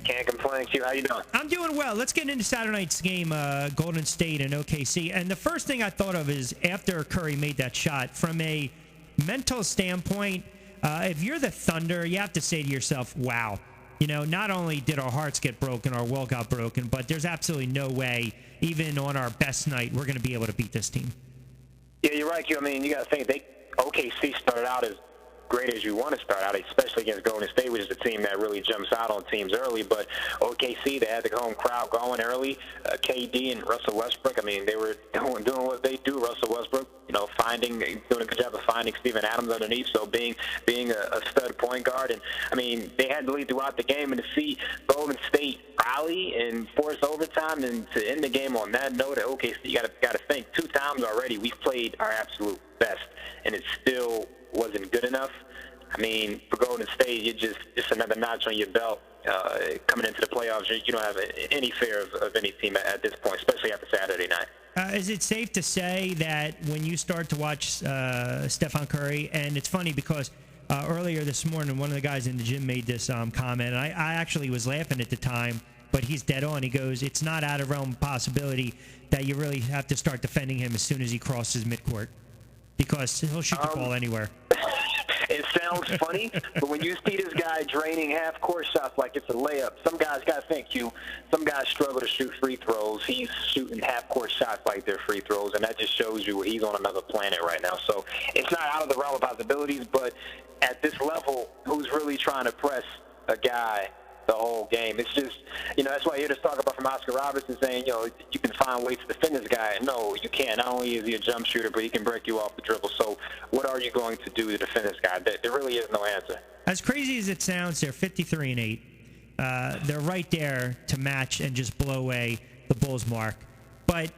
Can't complain. Q, how you doing? I'm doing well. Let's get into Saturday night's game, Golden State and OKC. And the first thing I thought of is after Curry made that shot, from a mental standpoint, if you're the Thunder, you have to say to yourself, wow. You know, not only did our hearts get broken, our will got broken, but there's absolutely no way, even on our best night, we're going to be able to beat this team. Yeah, you're right, Q. I mean, you got to think, OKC started out as great as you want to start out, especially against Golden State, which is a team that really jumps out on teams early. But OKC, they had the home crowd going early. KD and Russell Westbrook, I mean, they were doing what they do. Russell Westbrook, you know, doing a good job of finding Steven Adams underneath, so being a stud point guard. And, I mean, they had the lead throughout the game, and to see Golden State rally and force overtime and to end the game on that note at OKC, you got to think, 2 times already we've played our absolute best, and it still wasn't good enough. I mean, for Golden State, you're just another notch on your belt coming into the playoffs. You don't have any fear of any team at this point, especially after Saturday night. Is it safe to say that when you start to watch Stephen Curry, and it's funny because earlier this morning, one of the guys in the gym made this comment, and I actually was laughing at the time, but he's dead on. He goes, it's not out of realm possibility that you really have to start defending him as soon as he crosses midcourt, because he'll shoot the ball anywhere. It sounds funny, but when you see this guy draining half-court shots like it's a layup, some guys got to think, some guys struggle to shoot free throws. He's shooting half-court shots like they're free throws, and that just shows you he's on another planet right now. So it's not out of the realm of possibilities, but at this level, who's really trying to press a guy the whole game? It's just, that's why I hear this talk about from Oscar Robertson saying, you can find ways to defend this guy. No, you can't. Not only is he a jump shooter, but he can break you off the dribble. So what are you going to do to defend this guy? There really is no answer. As crazy as it sounds, they're 53-8. They're right there to match and just blow away the Bulls' mark. But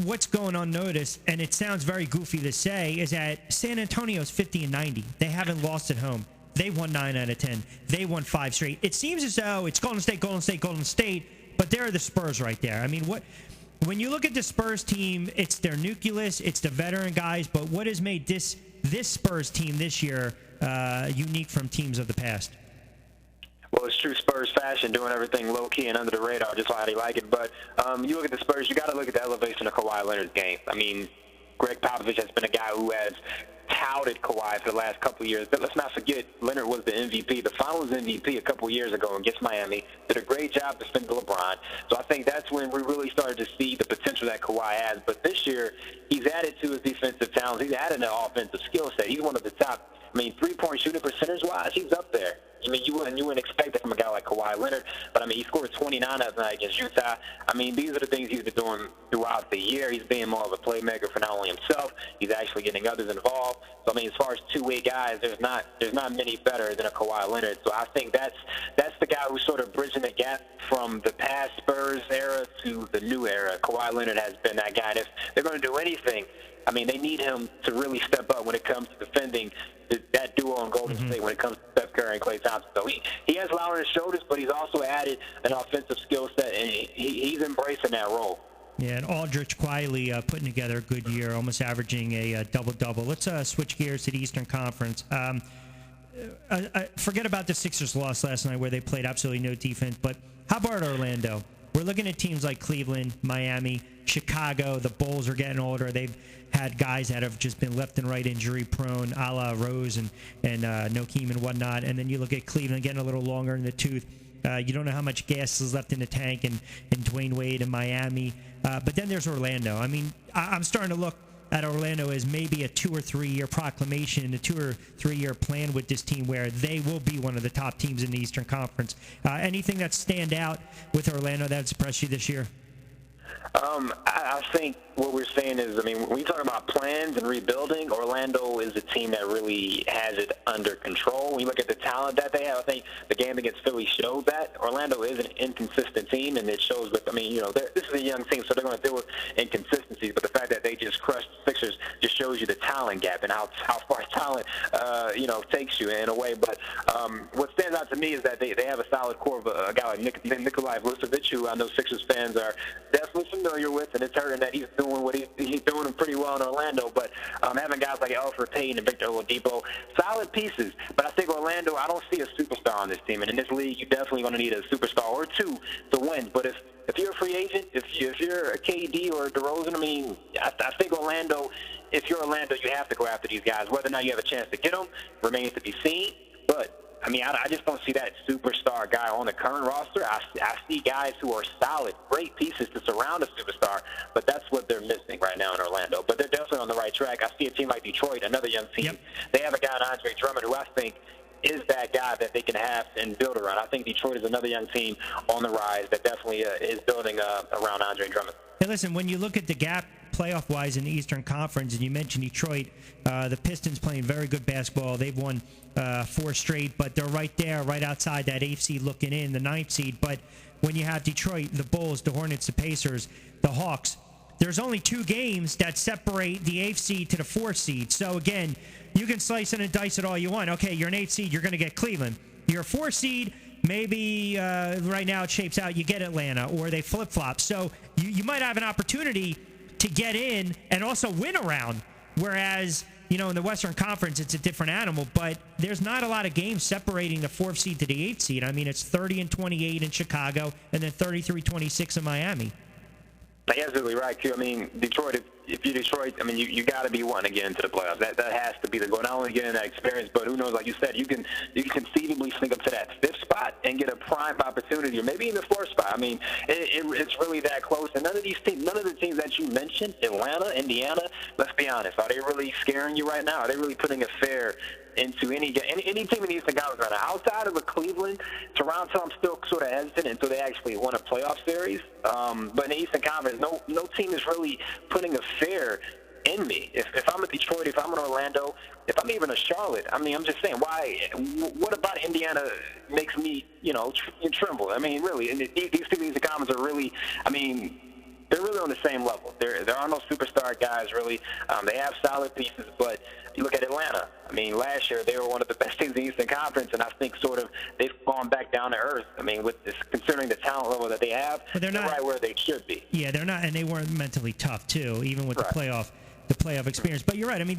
what's going unnoticed, and it sounds very goofy to say, is that San Antonio's 50-90. They haven't lost at home. They won 9 out of 10. They won 5 straight. It seems as though it's Golden State, Golden State, Golden State, but they're the Spurs right there. I mean, when you look at the Spurs team, it's their nucleus, it's the veteran guys, but what has made this Spurs team this year unique from teams of the past? Well, it's true Spurs fashion, doing everything low-key and under the radar, just how they like it. But you look at the Spurs, you got to look at the elevation of Kawhi Leonard's game. I mean, Greg Popovich has been a guy who has touted Kawhi for the last couple of years. But let's not forget, Leonard was the MVP, the Finals MVP a couple of years ago against Miami. Did a great job defending LeBron. So I think that's when we really started to see the potential that Kawhi has. But this year, he's added to his defensive talents. He's added an offensive skill set. He's one of the top. I mean, three-point shooting percentage-wise, he's up there. I mean, you wouldn't expect that from a guy like Kawhi Leonard, but, I mean, he scored 29 last night against Utah. I mean, these are the things he's been doing throughout the year. He's being more of a playmaker for not only himself, he's actually getting others involved. So, I mean, as far as two-way guys, there's not many better than a Kawhi Leonard. So I think that's the guy who's sort of bridging the gap from the past Spurs era to the new era. Kawhi Leonard has been that guy. And if they're going to do anything, I mean, they need him to really step up when it comes to defending that duo on Golden State when it comes to Steph Curry and Klay Thompson. So he has a lot on his shoulders, but he's also added an offensive skill set, and he's embracing that role. Yeah, and Aldridge quietly putting together a good year, almost averaging a double-double. Let's switch gears to the Eastern Conference. Forget about the Sixers' loss last night where they played absolutely no defense, but how about Orlando? We're looking at teams like Cleveland, Miami, Chicago. The Bulls are getting older. They've had guys that have just been left and right injury-prone, a la Rose and Nokeem and whatnot. And then you look at Cleveland getting a little longer in the tooth. You don't know how much gas is left in the tank, and Dwayne Wade and Miami. But then there's Orlando. I mean, I'm starting to look at Orlando as maybe a 2 or 3 year proclamation, a 2 or 3 year plan with this team where they will be one of the top teams in the Eastern Conference. Anything that stand out with Orlando that impressed you this year? I think what we're saying is, I mean, when we talk about plans and rebuilding, Orlando is a team that really has it under control. When you look at the talent that they have, I think the game against Philly showed that. Orlando is an inconsistent team, and it shows with, I mean, this is a young team, so they're going to deal with inconsistencies, but the fact that they just crushed the Sixers just shows you the talent gap and how far talent, takes you in a way. But what stands out to me is that they have a solid core of a guy like Nikolai Vucevic, who I know Sixers fans are definitely definitely familiar with, and it's hurting that he's doing what he's doing pretty well in Orlando. But having guys like Alfred Payton and Victor Oladipo, solid pieces. But I think Orlando, I don't see a superstar on this team, and in this league, you're definitely going to need a superstar or two to win. But if you're a free agent, if you're a KD or a DeRozan, I mean, I think Orlando, if you're Orlando, you have to go after these guys. Whether or not you have a chance to get them remains to be seen. But, I mean, I just don't see that superstar guy on the current roster. I see guys who are solid, great pieces to surround a superstar, but that's what they're missing right now in Orlando. But they're definitely on the right track. I see a team like Detroit, another young team. Yep. They have a guy, Andre Drummond, who I think is that guy that they can have and build around. I think Detroit is another young team on the rise that definitely is building around Andre Drummond. Hey, listen, when you look at the gap playoff-wise in the Eastern Conference, and you mentioned Detroit, the Pistons playing very good basketball. They've won 4 straight, but they're right there, right outside that 8th seed looking in, the 9th seed. But when you have Detroit, the Bulls, the Hornets, the Pacers, the Hawks, there's only 2 games that separate the 8th seed to the 4th seed. So, again, you can slice it and dice it all you want. Okay, you're an 8th seed, you're going to get Cleveland. You're a 4th seed, maybe right now it shapes out, you get Atlanta, or they flip-flop. So you might have an opportunity to get in and also win a round, whereas, you know, in the Western Conference, it's a different animal, but there's not a lot of games separating the 4th seed to the 8th seed. I mean, it's 30-28 in Chicago and then 33-26 in Miami. You're absolutely right, too. I mean, Detroit, if you're Detroit, I mean, you got to be one to get into the playoffs. That has to be the goal. Not only get in that experience, but who knows, like you said, you can conceivably sneak up to that 5th spot and get a prime opportunity, or maybe even the 4th spot. I mean, it's really that close. And none of the teams that you mentioned, Atlanta, Indiana, let's be honest, are they really scaring you right now? Are they really putting a fair into any team in the Eastern Conference right now? Outside of Cleveland, Toronto, I'm still sort of hesitant until they actually won a playoff series. But in the Eastern Conference, no team is really putting a fair in me. If I'm a Detroit, if I'm in Orlando, if I'm even a Charlotte, I mean, I'm just saying, what about Indiana makes me, tremble? I mean, really, and these teams in the Eastern Conference are really, I mean, they're really on the same level. There are no superstar guys, really. They have solid pieces, but you look at Atlanta. I mean, last year they were one of the best teams in the Eastern Conference, and I think sort of they've gone back down to earth. I mean, considering the talent level that they have, they're not right where they should be. Yeah, they're not, and they weren't mentally tough too, even with the playoff experience. But you're right. I mean,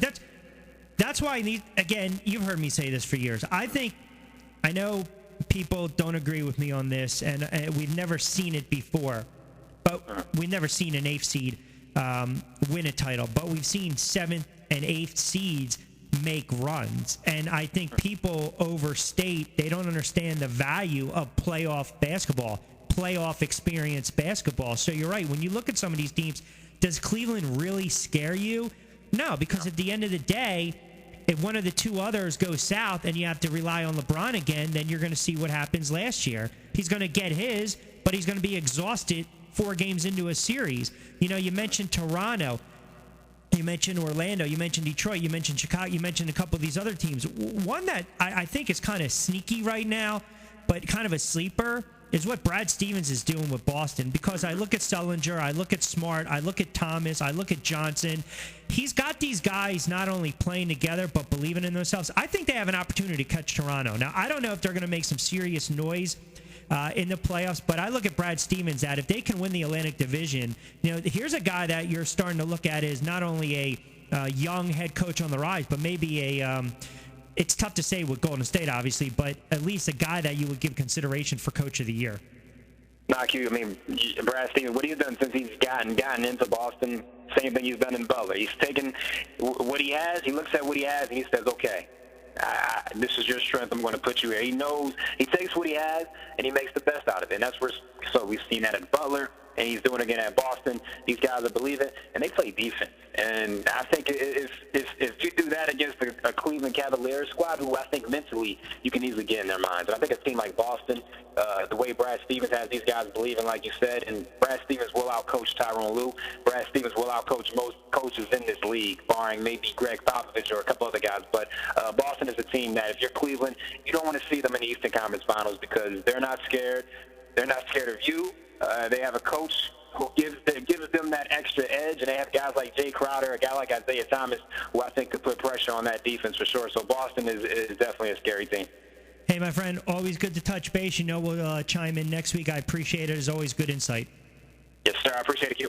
that's why again, you've heard me say this for years. I know people don't agree with me on this, and we've never seen it before. But we've never seen an 8th seed win a title. But we've seen 7th and 8th seeds make runs. And I think people overstate, they don't understand the value of playoff basketball, playoff experience basketball. So you're right. When you look at some of these teams, does Cleveland really scare you? No, because at the end of the day, if one of the 2 others goes south and you have to rely on LeBron again, then you're going to see what happens last year. He's going to get his, but he's going to be exhausted 4 games into a series. You mentioned Toronto, you mentioned Orlando, you mentioned Detroit, you mentioned Chicago, you mentioned a couple of these other teams. One that I think is kind of sneaky right now, but kind of a sleeper, is what Brad Stevens is doing with Boston. Because I look at Sullinger, I look at Smart, I look at Thomas, I look at Johnson. He's got these guys not only playing together, but believing in themselves. I think they have an opportunity to catch Toronto. Now, I don't know if they're going to make some serious noise in the playoffs, but I look at Brad Stevens that if they can win the Atlantic Division, here's a guy that you're starting to look at as not only a young head coach on the rise, but maybe it's tough to say with Golden State, obviously, but at least a guy that you would give consideration for Coach of the Year. Not you. I mean, Brad Stevens, what he's done since he's gotten into Boston, same thing he's done in Butler. He's taken what he has, he looks at what he has, and he says, okay, this is your strength. I'm going to put you here. He knows. He takes what he has and he makes the best out of it. And that's where. So we've seen that at Butler, and he's doing it again at Boston. These guys are believing, and they play defense. And I think if you do that against a Cleveland Cavaliers squad, who I think mentally you can easily get in their minds. And I think a team like Boston, the way Brad Stevens has these guys believing, like you said, and Brad Stevens will outcoach Tyronn Lue. Brad Stevens will outcoach most coaches in this league, barring maybe Greg Popovich or a couple other guys. But Boston is a team that if you're Cleveland, you don't want to see them in the Eastern Conference Finals because they're not scared. They're not scared of you. They have a coach who gives them that extra edge, and they have guys like Jay Crowder, a guy like Isaiah Thomas, who I think could put pressure on that defense for sure. So Boston is definitely a scary team. Hey, my friend, always good to touch base. We'll chime in next week. I appreciate it. It's always good insight. Yes, sir. I appreciate it, Q.